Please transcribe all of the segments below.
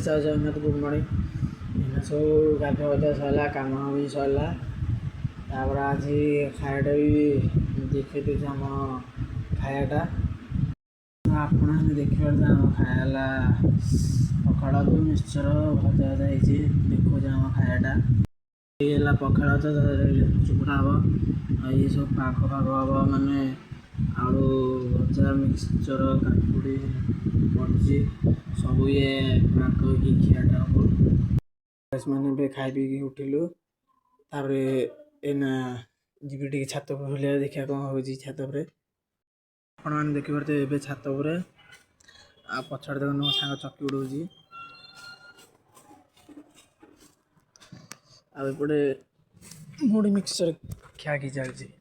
जय Jagannath good morning एना सब गाधुआ पाधुआ सरला काम भी सरला तापर आज खायाटा भी देखी दूसरे आम खायाटा आपण देखिए आम खायाला पखाड़ को मिक्सचर भजा भजा हो देखो आम खायाटा ये पखाड़ तो चुपड़ा हम ये सब पाग फाग हम मानने आलू भजा मिक्सचर काकुड़ी पड़ी सब ये पाक की खियाटा हम मैंने खाई पी उठिलु तापर एना जी टे छात बुलिया देखा कौन हो छात पर आपण मैंने देखिए ए छात पर आ पछड़ देख मो सांग चक्की उड़ाऊँगी आपटे मुड़ी मिक्सचर खियाकी चलती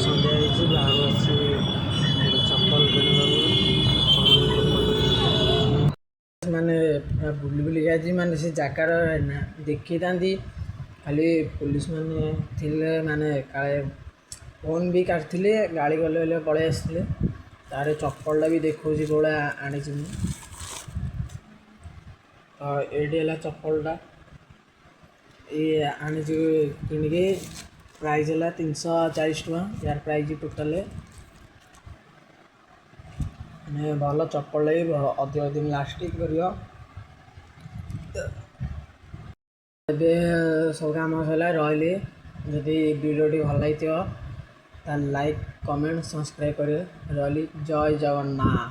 सन्ध्या चप्पल माने बुली बुली गई माने से जगार देखी था खाली पुलिस माने थिले माने काले फोन भी काटते गाड़ी गले पलि आसते तार चप्पलटा भी देखा कौड़ा आनी तो ये चप्पलटा ये आनी कि प्राइस है 340 टका यार प्राइस टोटाल भल चप्पल अधिक दिन लास्टिंग कर सब काम सरला रही जदि वीडियो भल लगी लाइक कमेंट सब्सक्राइब करें रही जय जगन्नाथ।